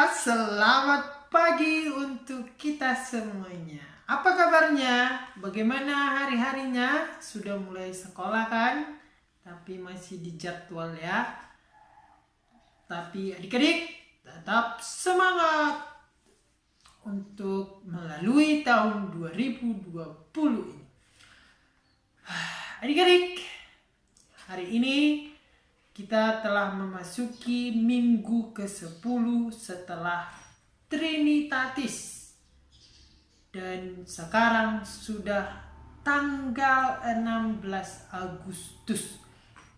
Selamat pagi untuk kita semuanya. Apa kabarnya? Bagaimana hari-harinya? Sudah mulai sekolah kan? Tapi masih di jadwal ya. Tapi adik-adik tetap semangat untuk melalui tahun 2020 ini. Adik-adik, hari ini kita telah memasuki minggu ke-10 setelah Trinitatis. Dan sekarang sudah tanggal 16 Agustus.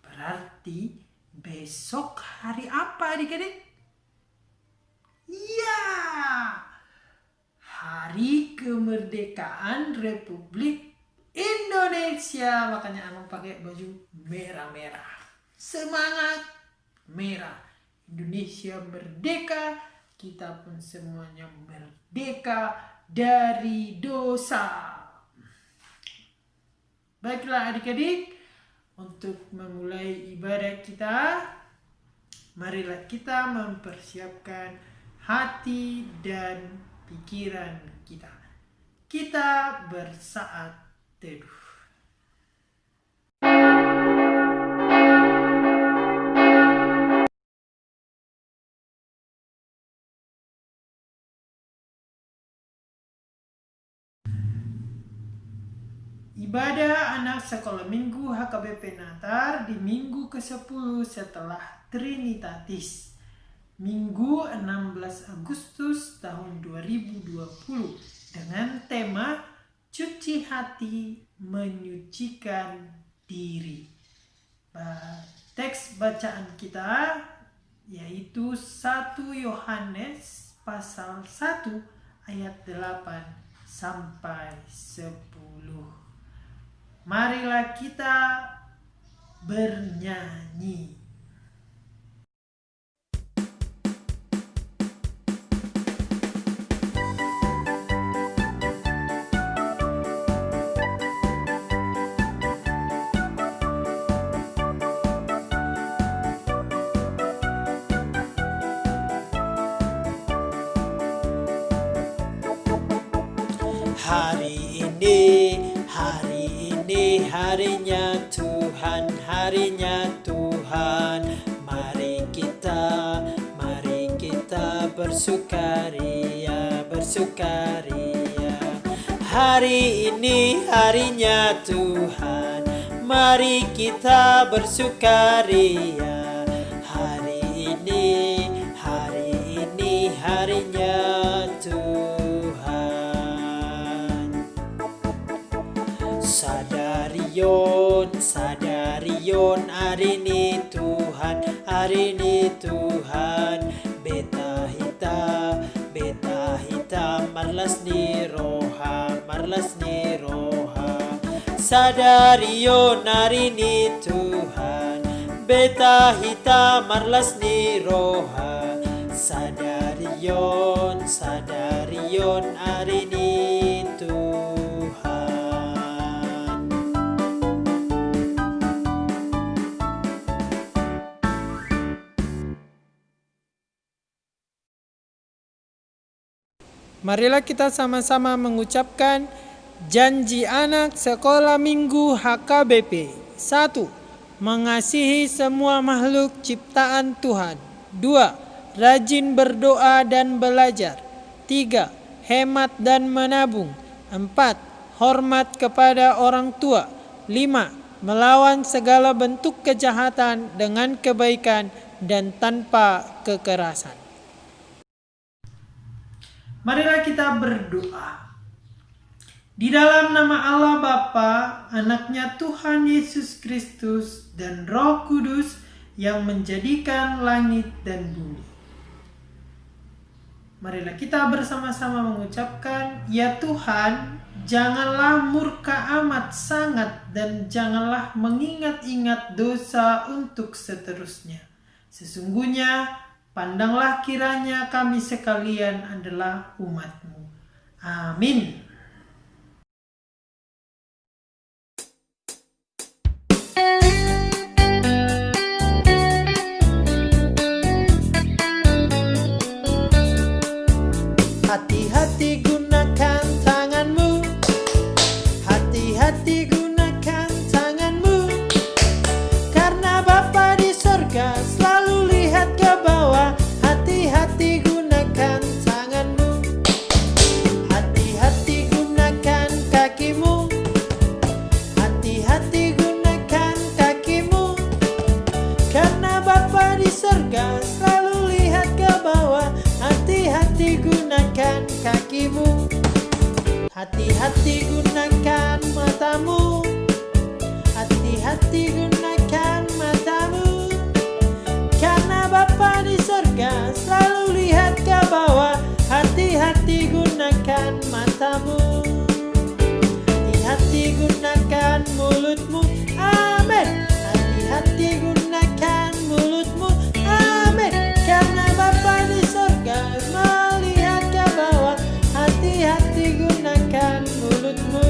Berarti besok hari apa adik-adik? Ya, hari kemerdekaan Republik Indonesia. Makanya Anong pakai baju merah-merah. Semangat merah. Indonesia merdeka, kita pun semuanya merdeka dari dosa. Baiklah adik-adik, untuk memulai ibadah kita, marilah kita mempersiapkan hati dan pikiran kita. Kita bersaat teduh. Ibadah anak sekolah minggu HKBP Natar di minggu ke-10 setelah Trinitatis. Minggu 16 Agustus tahun 2020 dengan tema Cuci Hati Menyucikan Diri. Teks bacaan kita yaitu 1 Yohanes pasal 1 ayat 8 sampai 10. Marilah kita bernyanyi. Harinya Tuhan, mari kita bersukaria. Hari ini harinya Tuhan, mari kita bersukaria. Hari ini harinya Tuhan. Sadarion, hari ini Tuhan, beta hita, marlas ni roha. Sadarion, hari ini Tuhan, beta hita, marlas ni roha. Sadarion, hari ini Tuhan. Marilah kita sama-sama mengucapkan janji anak sekolah minggu HKBP. 1. Mengasihi semua makhluk ciptaan Tuhan. 2. Rajin berdoa dan belajar. 3. Hemat dan menabung. 4. Hormat kepada orang tua. 5. Melawan segala bentuk kejahatan dengan kebaikan dan tanpa kekerasan. Marilah kita berdoa. Di dalam nama Allah Bapa, Anaknya Tuhan Yesus Kristus, dan Roh Kudus yang menjadikan langit dan bumi. Marilah kita bersama-sama mengucapkan, ya Tuhan, janganlah murka amat sangat dan janganlah mengingat-ingat dosa untuk seterusnya. Sesungguhnya, pandanglah kiranya kami sekalian adalah umat-Mu. Amin. Hati-hati gunakan matamu, hati-hati gunakan matamu, karena Bapa di sorga selalu lihat ke bawah. Hati-hati gunakan matamu, hati-hati gunakan mulutmu, amin. Hati-hati gunakan mulutmu, amin, karena Bapa di sorga melihat ke bawah. Hati-hati gunakan mulutmu,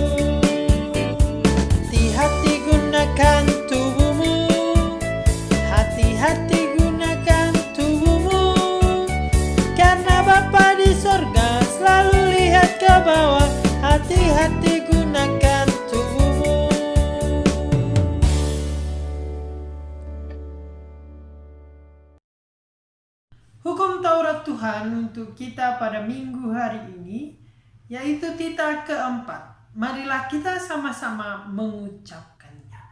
hati-hati gunakan tubuhmu, hati-hati gunakan tubuhmu, karena Bapa di sorga selalu lihat ke bawah. Hati-hati gunakan tubuhmu. Hukum Taurat Tuhan untuk kita pada minggu hari ini, yaitu titah keempat. Marilah kita sama-sama mengucapkannya.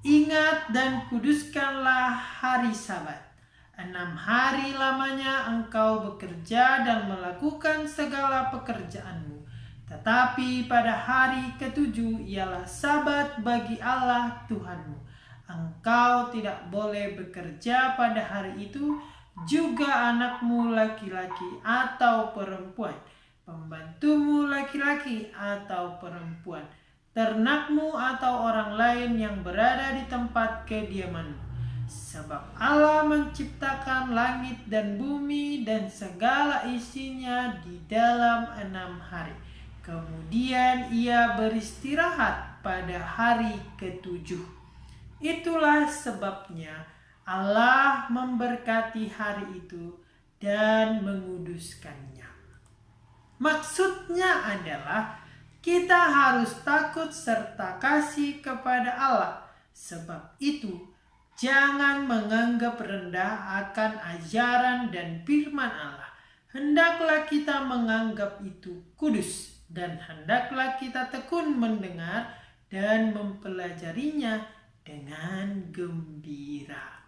Ingat dan kuduskanlah hari Sabat. 6 hari lamanya engkau bekerja dan melakukan segala pekerjaanmu. Tetapi pada hari ketujuh ialah Sabat bagi Allah Tuhanmu. Engkau tidak boleh bekerja pada hari itu, juga anakmu laki-laki atau perempuan, pembantumu laki-laki atau perempuan, ternakmu atau orang lain yang berada di tempat kediamanmu. Sebab Allah menciptakan langit dan bumi dan segala isinya di dalam 6 hari. Kemudian ia beristirahat pada hari ketujuh. Itulah sebabnya Allah memberkati hari itu dan menguduskannya. Maksudnya adalah kita harus takut serta kasih kepada Allah. Sebab itu, jangan menganggap rendah akan ajaran dan firman Allah. Hendaklah kita menganggap itu kudus, dan hendaklah kita tekun mendengar dan mempelajarinya dengan gembira.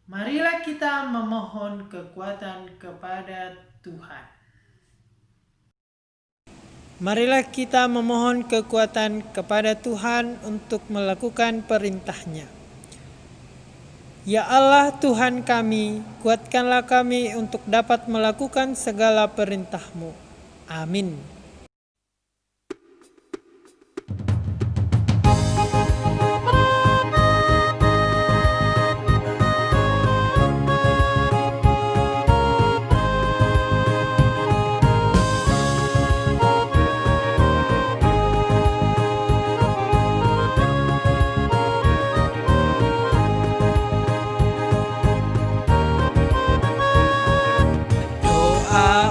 Marilah kita memohon kekuatan kepada Tuhan. Marilah kita memohon kekuatan kepada Tuhan untuk melakukan perintah-Nya. Ya Allah Tuhan kami, kuatkanlah kami untuk dapat melakukan segala perintah-Mu. Amin.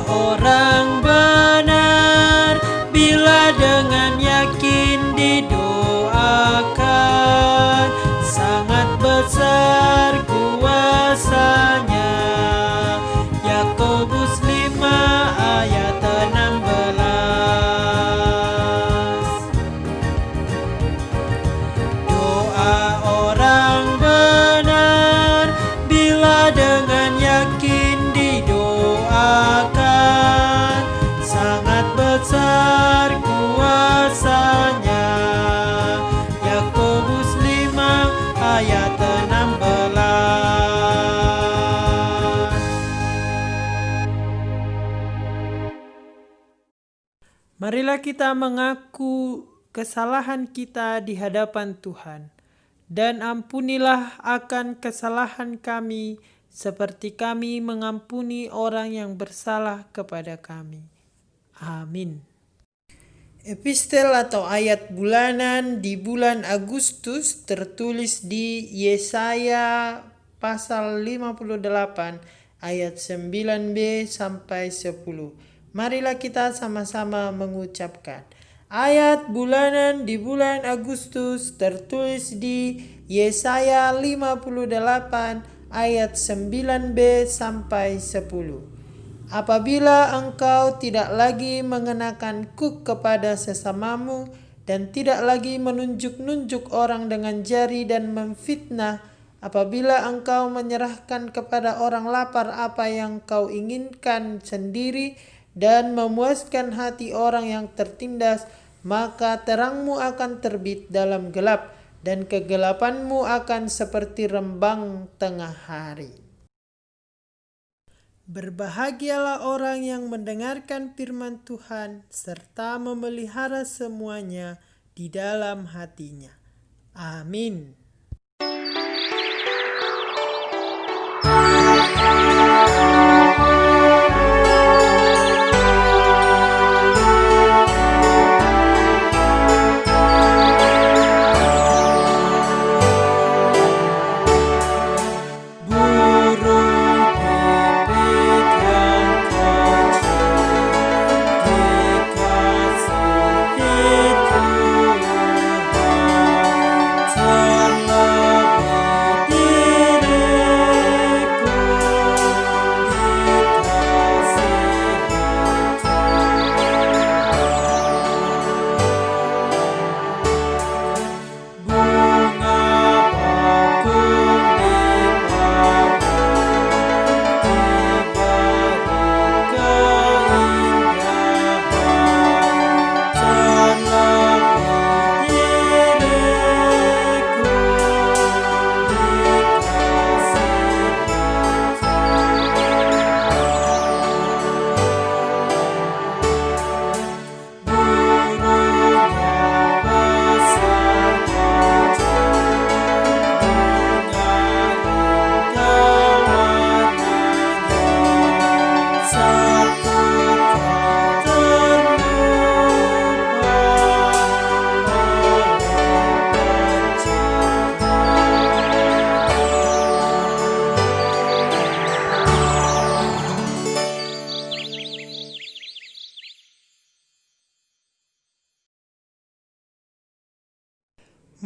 Orang benar bila dengan yakin didoakan, sangat besar kuasanya. Yakobus 5 ayat 16. Doa orang benar bila dengan yakin didoakan, sangat besar kuasanya. Yakobus 5 ayat 16. Marilah kita mengaku kesalahan kita di hadapan Tuhan, dan ampunilah akan kesalahan kami seperti kami mengampuni orang yang bersalah kepada kami. Amin. Epistel atau ayat bulanan di bulan Agustus tertulis di Yesaya pasal 58 ayat 9b sampai 10. Marilah kita sama-sama mengucapkan. Ayat bulanan di bulan Agustus tertulis di Yesaya 58 ayat 9b sampai 10. Apabila engkau tidak lagi mengenakan kuk kepada sesamamu dan tidak lagi menunjuk-nunjuk orang dengan jari dan memfitnah, apabila engkau menyerahkan kepada orang lapar apa yang kau inginkan sendiri dan memuaskan hati orang yang tertindas, maka terangmu akan terbit dalam gelap, dan kegelapanmu akan seperti rembang tengah hari. Berbahagialah orang yang mendengarkan firman Tuhan serta memelihara semuanya di dalam hatinya. Amin.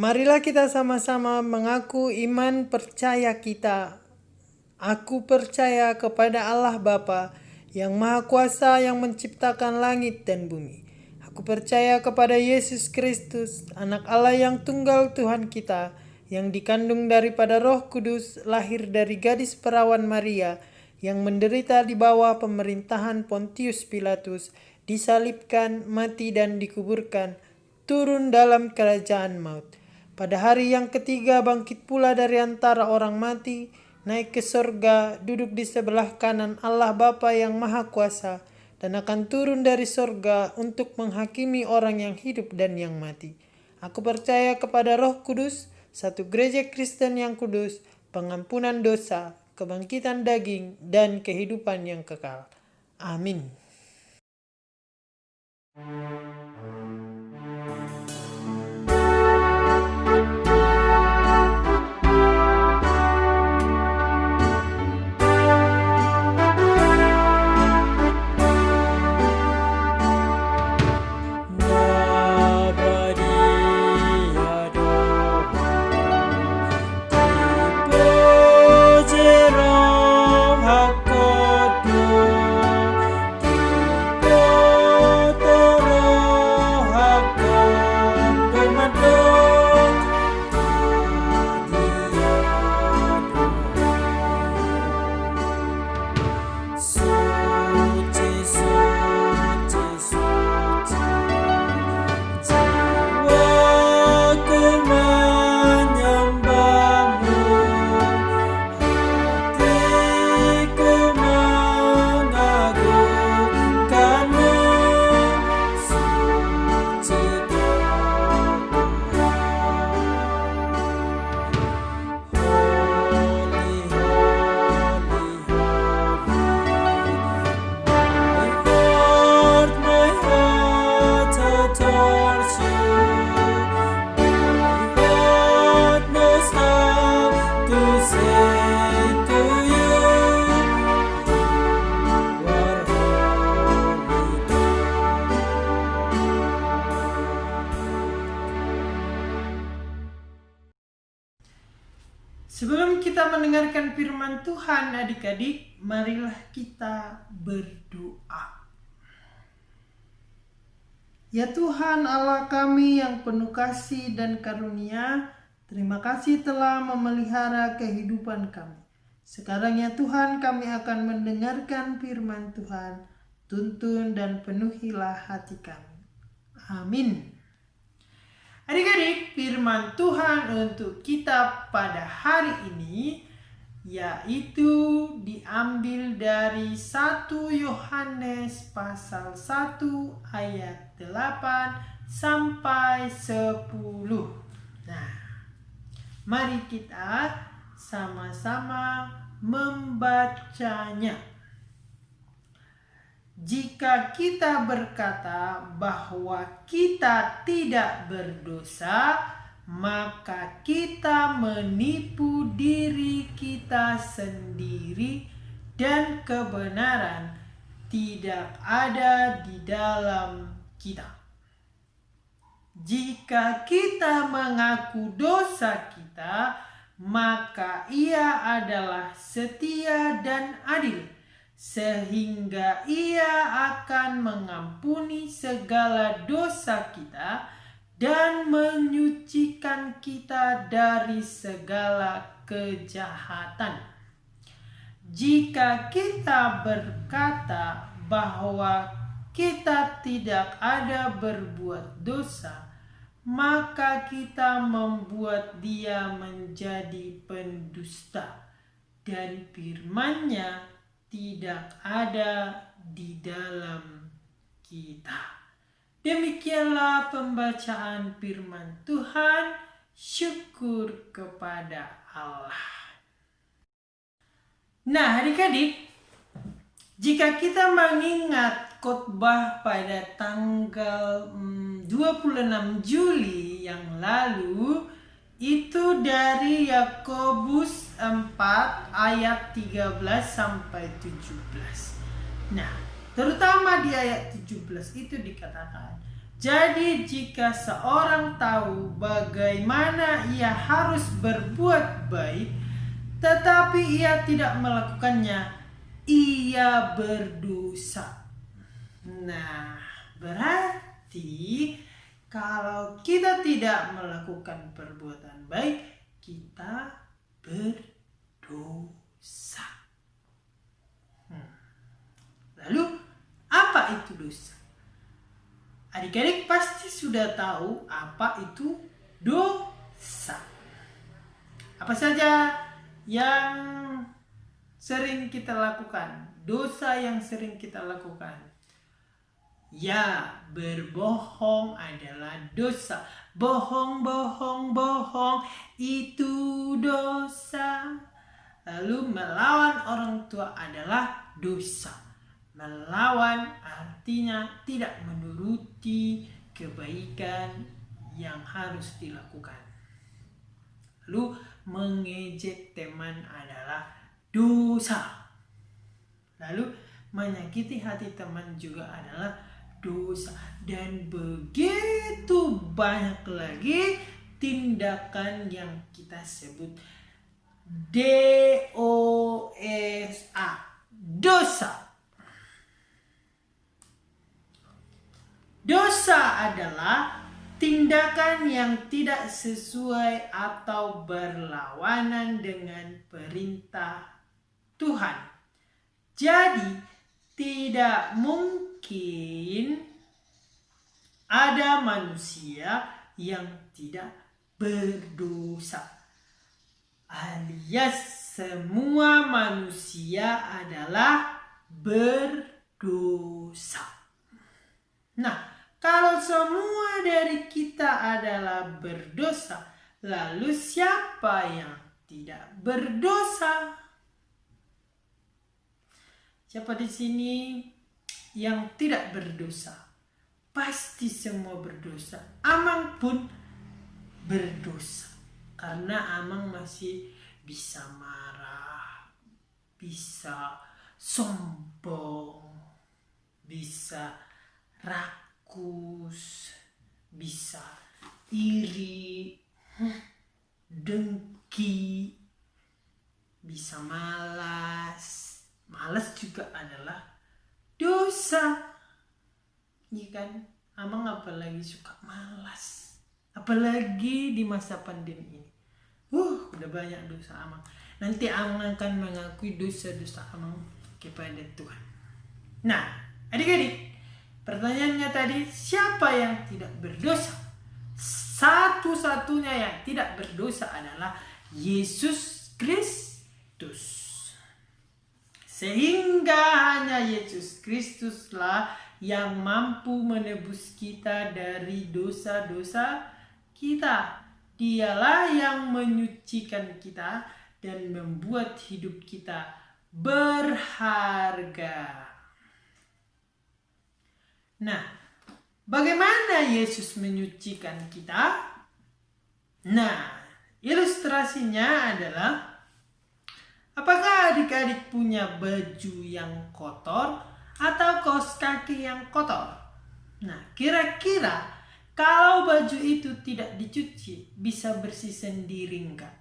Marilah kita sama-sama mengaku iman percaya kita. Aku percaya kepada Allah Bapa yang Maha Kuasa yang menciptakan langit dan bumi. Aku percaya kepada Yesus Kristus, Anak Allah yang tunggal Tuhan kita, yang dikandung daripada Roh Kudus, lahir dari gadis perawan Maria, yang menderita di bawah pemerintahan Pontius Pilatus, disalibkan, mati dan dikuburkan, turun dalam kerajaan maut. Pada hari yang ketiga bangkit pula dari antara orang mati, naik ke sorga, duduk di sebelah kanan Allah Bapa yang Maha Kuasa, dan akan turun dari sorga untuk menghakimi orang yang hidup dan yang mati. Aku percaya kepada Roh Kudus, satu gereja Kristen yang kudus, pengampunan dosa, kebangkitan daging, dan kehidupan yang kekal. Amin. Sebelum kita mendengarkan firman Tuhan, adik-adik, marilah kita berdoa. Ya Tuhan Allah kami yang penuh kasih dan karunia, terima kasih telah memelihara kehidupan kami. Sekarang ya Tuhan, kami akan mendengarkan firman Tuhan. Tuntun dan penuhilah hati kami. Amin. Adik-adik, firman Tuhan untuk kita pada hari ini yaitu diambil dari 1 Yohanes pasal 1 ayat 8 sampai 10. Nah, mari kita sama-sama membacanya. Jika kita berkata bahwa kita tidak berdosa, maka kita menipu diri kita sendiri dan kebenaran tidak ada di dalam kita. Jika kita mengaku dosa kita, maka Ia adalah setia dan adil, sehingga Ia akan mengampuni segala dosa kita dan menyucikan kita dari segala kejahatan. Jika kita berkata bahwa kita tidak ada berbuat dosa, maka kita membuat Dia menjadi pendusta, dan firman-Nya tidak ada di dalam kita. Demikianlah pembacaan firman Tuhan. Syukur kepada Allah. Nah, adik-adik, jika kita mengingat khotbah pada tanggal 26 Juli yang lalu, itu dari Yakobus 4 ayat 13 sampai 17. Nah, terutama di ayat 17 itu dikatakan, jadi jika seorang tahu bagaimana ia harus berbuat baik, tetapi ia tidak melakukannya, ia berdosa. Nah, berarti kalau kita tidak melakukan perbuatan baik, kita berdosa. Lalu, apa itu dosa? Adik-adik pasti sudah tahu apa itu dosa. Apa saja yang sering kita lakukan? Dosa yang sering kita lakukan. Ya, berbohong adalah dosa. Bohong itu dosa. Lalu melawan orang tua adalah dosa. Melawan artinya tidak menuruti kebaikan yang harus dilakukan. Lalu mengejek teman adalah dosa. Lalu menyakiti hati teman juga adalah dosa, dan begitu banyak lagi tindakan yang kita sebut DOSA, dosa. Dosa adalah tindakan yang tidak sesuai atau berlawanan dengan perintah Tuhan. Jadi tidak mungkin ada manusia yang tidak berdosa, alias semua manusia adalah berdosa. Nah, kalau semua dari kita adalah berdosa, lalu siapa yang tidak berdosa? Siapa di sini yang tidak berdosa? Pasti semua berdosa. Amang pun berdosa. Karena Amang masih bisa marah, bisa sombong, bisa rakus, bisa iri, dengki, bisa malas. Malas juga adalah dosa. Iya kan? Amang apalagi suka malas. Apalagi di masa pandemi ini. Udah banyak dosa Amang. Nanti Amang akan mengakui dosa-dosa Amang kepada Tuhan. Nah, adik-adik, Pertanyaannya tadi, siapa yang tidak berdosa? Satu-satunya yang tidak berdosa adalah Yesus Kristus. Sehingga hanya Yesus Kristuslah yang mampu menebus kita dari dosa-dosa kita. Dialah yang menyucikan kita dan membuat hidup kita berharga. Nah, bagaimana Yesus menyucikan kita? Nah, ilustrasinya adalah, apakah adik-adik punya baju yang kotor atau kaos kaki yang kotor? Nah, kira-kira kalau baju itu tidak dicuci, bisa bersih sendiri enggak?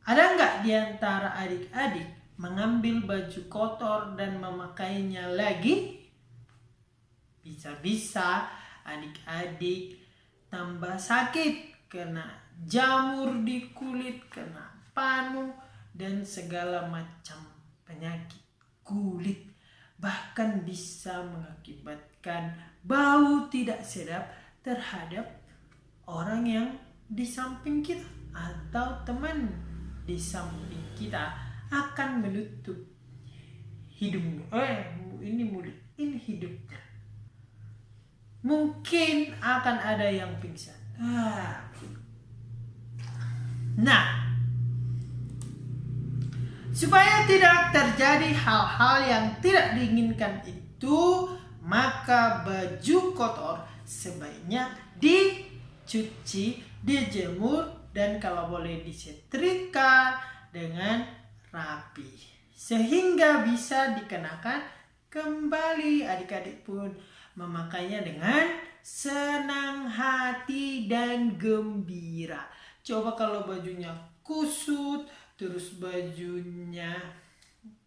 Ada enggak di antara adik-adik mengambil baju kotor dan memakainya lagi? Bisa-bisa adik-adik tambah sakit, kena jamur di kulit, kena panu, dan segala macam penyakit kulit. Bahkan bisa mengakibatkan bau tidak sedap terhadap orang yang di samping kita atau teman di samping kita. Akan menutup hidungmu, ini mulut, ini hidupnya. Mungkin akan ada yang pingsan. Nah, supaya tidak terjadi hal-hal yang tidak diinginkan itu, maka baju kotor sebaiknya dicuci, dijemur, dan kalau boleh disetrika dengan rapi, sehingga bisa dikenakan kembali. Adik-adik pun memakainya dengan senang hati dan gembira. Coba kalau bajunya kusut, terus bajunya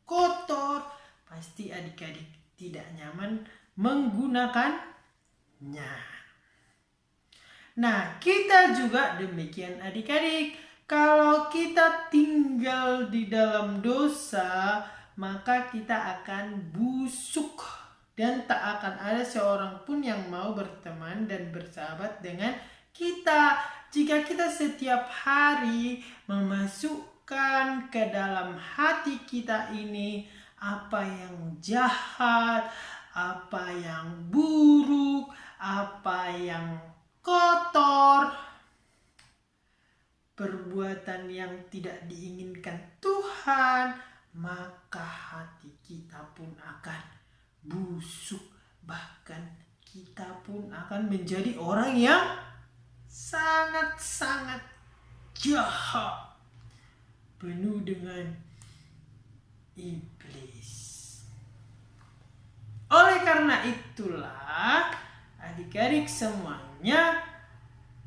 kotor, pasti adik-adik tidak nyaman menggunakannya. Nah, kita juga demikian adik-adik. Kalau kita tinggal di dalam dosa, maka kita akan busuk. Dan tak akan ada seorang pun yang mau berteman dan bersahabat dengan kita. Jika kita setiap hari memasukkan ke dalam hati kita ini apa yang jahat, apa yang buruk, apa yang kotor, perbuatan yang tidak diinginkan Tuhan, maka hati kita pun akan busuk, bahkan kita pun akan menjadi orang yang sangat-sangat jahat, penuh dengan iblis. Oleh karena itulah adik-adik semuanya,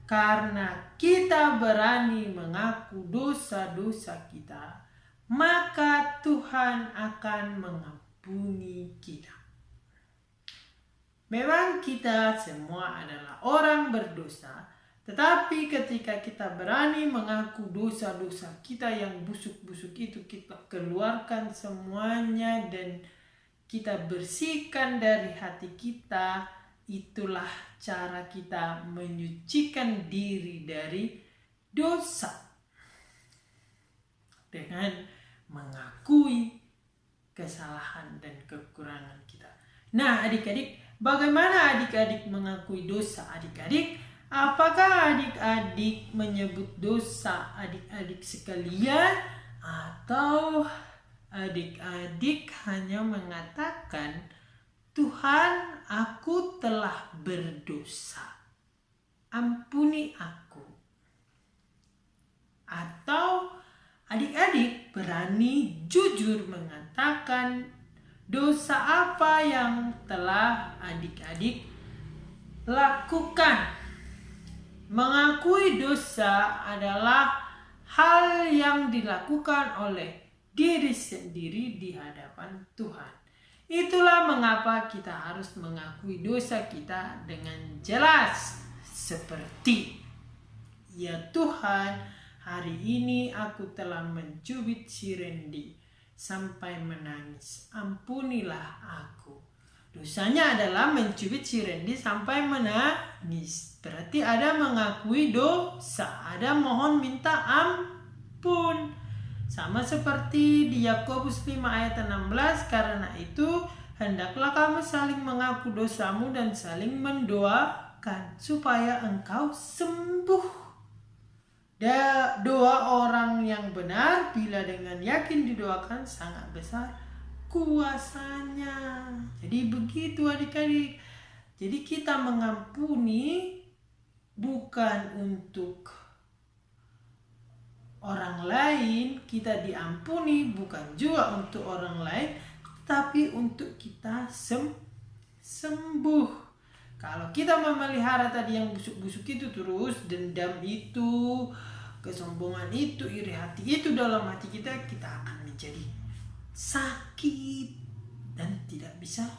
karena kita berani mengaku dosa-dosa kita, maka Tuhan akan mengampuni kita. Memang kita semua adalah orang berdosa, tetapi ketika kita berani mengaku dosa-dosa kita yang busuk-busuk itu, kita keluarkan semuanya dan kita bersihkan dari hati kita, itulah cara kita menyucikan diri dari dosa. Dengan mengakui kesalahan dan kekurangan kita. Nah, adik-adik, bagaimana adik-adik mengakui dosa adik-adik? Apakah adik-adik menyebut dosa adik-adik sekalian, atau adik-adik hanya mengatakan, Tuhan, aku telah berdosa, ampuni aku? Atau adik-adik berani jujur mengatakan dosa apa yang telah adik-adik lakukan? Mengakui dosa adalah hal yang dilakukan oleh diri sendiri di hadapan Tuhan. Itulah mengapa kita harus mengakui dosa kita dengan jelas, seperti, ya Tuhan, hari ini aku telah mencubit si Randy sampai menangis. Ampunilah aku. Dosanya adalah mencubit si Randy sampai menangis. Berarti ada mengakui dosa, ada mohon minta ampun. Sama seperti di Yakobus 5 ayat 16, karena itu hendaklah kamu saling mengaku dosamu dan saling mendoakan supaya engkau sembuh. Doa orang yang benar bila dengan yakin didoakan sangat besar kuasanya. Jadi begitu adik-adik. Jadi kita mengampuni bukan untuk orang lain, kita diampuni bukan juga untuk orang lain, tapi untuk kita sembuh. Kalau kita memelihara tadi yang busuk-busuk itu terus, dendam itu, kesombongan itu, iri hati itu dalam hati kita, kita akan menjadi sakit dan tidak bisa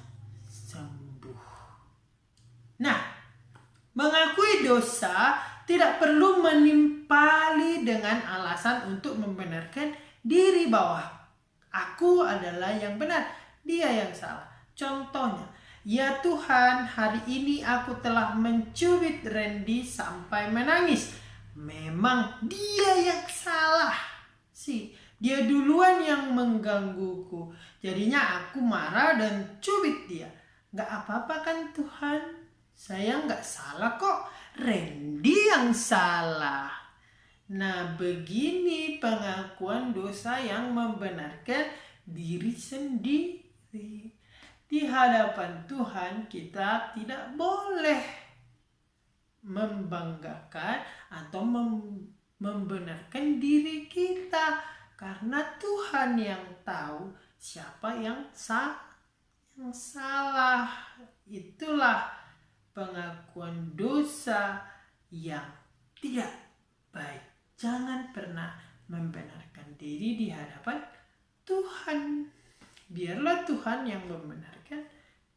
sembuh. Nah, mengakui dosa tidak perlu menimpali dengan alasan untuk membenarkan diri bahwa aku adalah yang benar, dia yang salah. Contohnya, ya Tuhan, hari ini aku telah mencubit Randy sampai menangis. Memang dia yang salah sih. Dia duluan yang menggangguku. Jadinya aku marah dan cubit dia. Gak apa-apa kan Tuhan? Saya gak salah kok. Randy yang salah. Nah, begini pengakuan dosa yang membenarkan diri sendiri. Di hadapan Tuhan kita tidak boleh membanggakan atau membenarkan diri kita, karena Tuhan yang tahu siapa yang salah. Itulah pengakuan dosa yang tidak baik. Jangan pernah membenarkan diri di hadapan Tuhan. Biarlah Tuhan yang membenarkan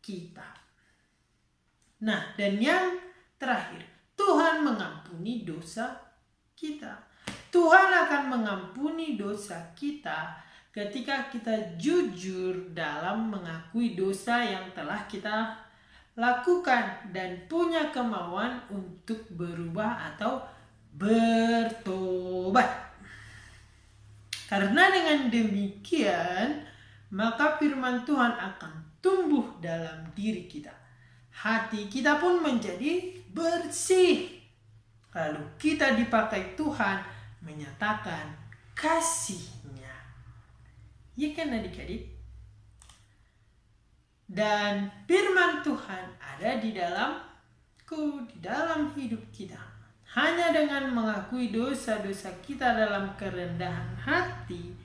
kita. Nah, dan yang terakhir, Tuhan mengampuni dosa kita. Tuhan akan mengampuni dosa kita ketika kita jujur dalam mengakui dosa yang telah kita lakukan dan punya kemauan untuk berubah atau bertobat. Karena dengan demikian, maka firman Tuhan akan tumbuh dalam diri kita. Hati kita pun menjadi bersih. Lalu kita dipakai Tuhan menyatakan kasih-Nya. Ya kan adik-adik? Dan firman Tuhan ada di dalam hidup kita. Hanya dengan mengakui dosa-dosa kita dalam kerendahan hati,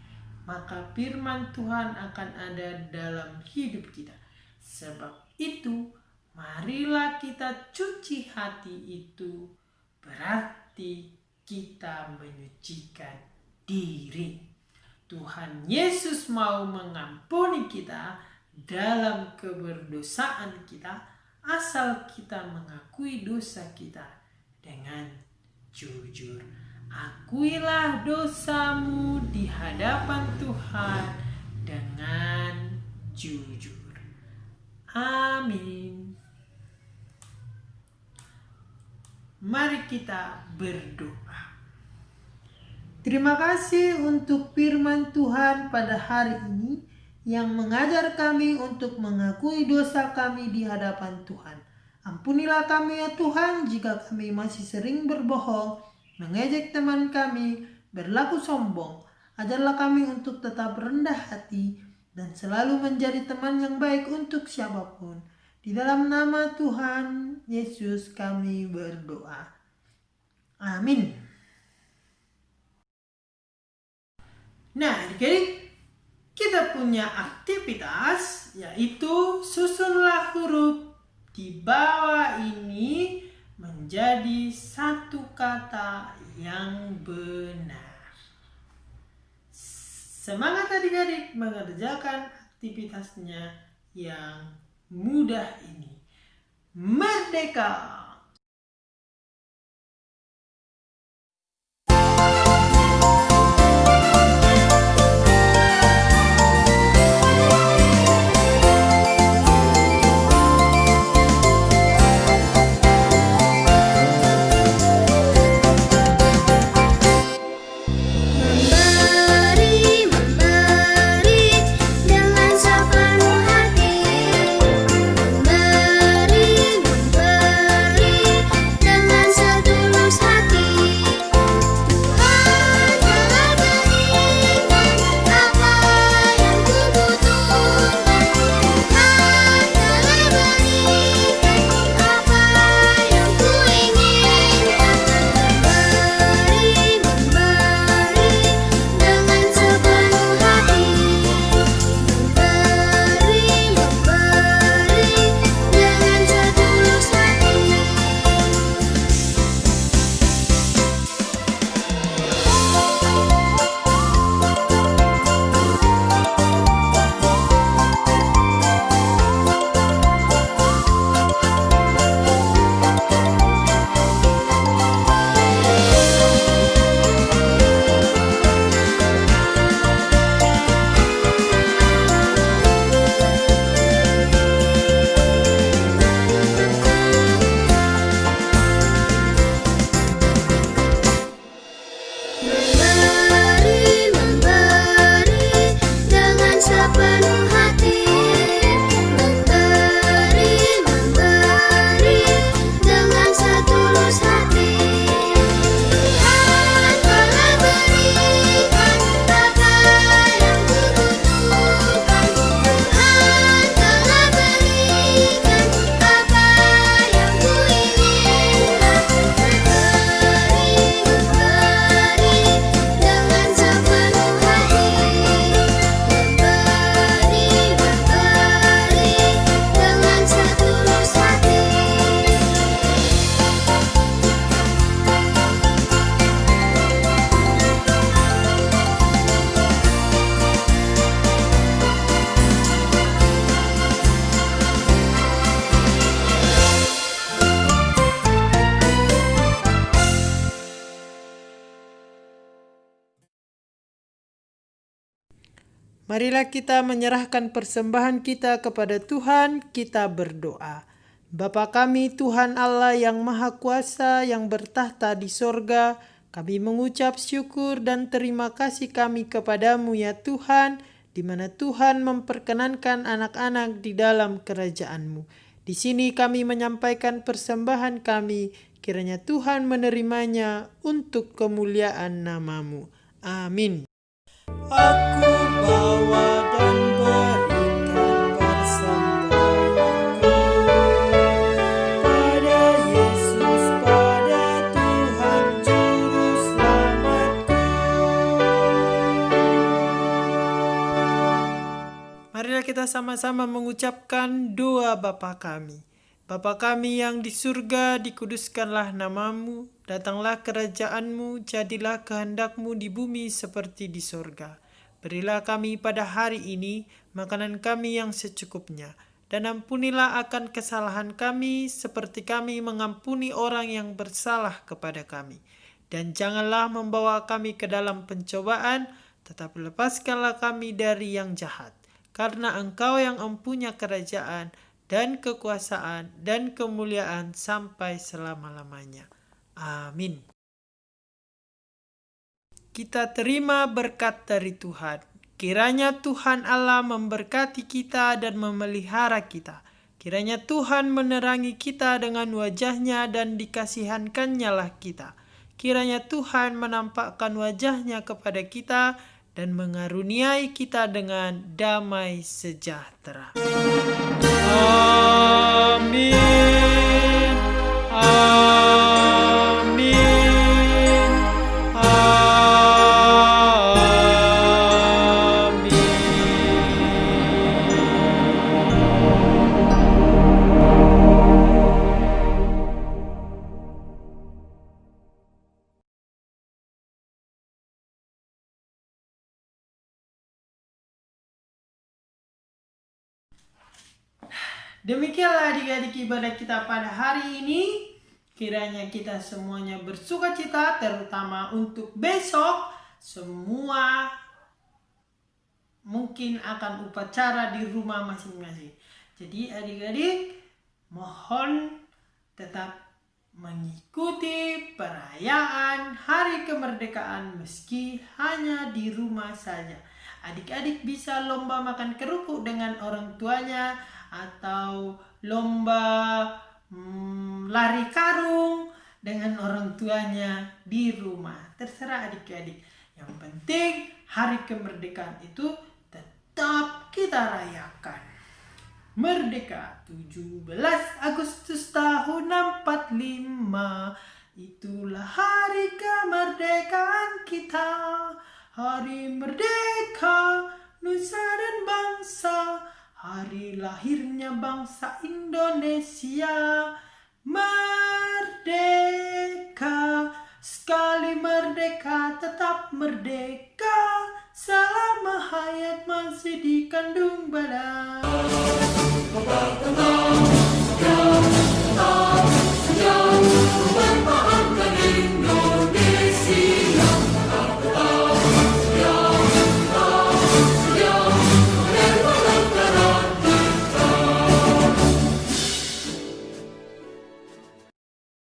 maka firman Tuhan akan ada dalam hidup kita. Sebab itu, marilah kita cuci hati itu. Berarti kita menyucikan diri. Tuhan Yesus mau mengampuni kita dalam keberdosaan kita, asal kita mengakui dosa kita dengan jujur. Akuilah dosamu di hadapan Tuhan dengan jujur. Amin. Mari kita berdoa. Terima kasih untuk firman Tuhan pada hari ini yang mengajar kami untuk mengakui dosa kami di hadapan Tuhan. Ampunilah kami ya Tuhan jika kami masih sering berbohong, mengejek teman kami, berlaku sombong. Ajarlah kami untuk tetap rendah hati dan selalu menjadi teman yang baik untuk siapapun. Di dalam nama Tuhan Yesus kami berdoa. Amin. Nah, adik-adik, kita punya aktivitas, yaitu susunlah huruf di bawah ini menjadi satu kata yang benar. Semangat adik-adik mengerjakan aktivitasnya yang mudah ini. Merdeka! Marilah kita menyerahkan persembahan kita kepada Tuhan, kita berdoa. Bapa kami Tuhan Allah yang Maha Kuasa yang bertahta di sorga, kami mengucap syukur dan terima kasih kami kepadamu ya Tuhan, di mana Tuhan memperkenankan anak-anak di dalam kerajaan-Mu. Di sini kami menyampaikan persembahan kami, kiranya Tuhan menerimanya untuk kemuliaan nama-Mu. Amin. Aku bawa dan berikan persembahanku pada Yesus, pada Tuhan Juru Selamatku. Marilah kita sama-sama mengucapkan doa Bapa kami. Bapa kami yang di surga, dikuduskanlah nama-Mu, datanglah kerajaan-Mu, jadilah kehendak-Mu di bumi seperti di surga. Berilah kami pada hari ini makanan kami yang secukupnya, dan ampunilah akan kesalahan kami seperti kami mengampuni orang yang bersalah kepada kami. Dan janganlah membawa kami ke dalam pencobaan, tetapi lepaskanlah kami dari yang jahat. Karena Engkau yang mempunyai kerajaan, dan kekuasaan, dan kemuliaan sampai selama-lamanya. Amin. Kita terima berkat dari Tuhan. Kiranya Tuhan Allah memberkati kita dan memelihara kita. Kiranya Tuhan menerangi kita dengan wajah-Nya dan dikasihankan-Nya lah kita. Kiranya Tuhan menampakkan wajah-Nya kepada kita dan mengaruniai kita dengan damai sejahtera. Amin. Amin. Amin. Demikianlah adik-adik ibadah kita pada hari ini. Kiranya kita semuanya bersukacita, terutama untuk besok. Semua mungkin akan upacara di rumah masing-masing. Jadi adik-adik mohon tetap mengikuti perayaan Hari Kemerdekaan meski hanya di rumah saja. Adik-adik bisa lomba makan kerupuk dengan orang tuanya, atau lomba lari karung dengan orang tuanya di rumah. Terserah adik-adik. Yang penting Hari Kemerdekaan itu tetap kita rayakan. Merdeka 17 Agustus tahun 45, itulah hari kemerdekaan kita. Hari merdeka nusa dan bangsa, hari lahirnya bangsa Indonesia. Merdeka, sekali merdeka tetap merdeka, selama hayat masih dikandung badan.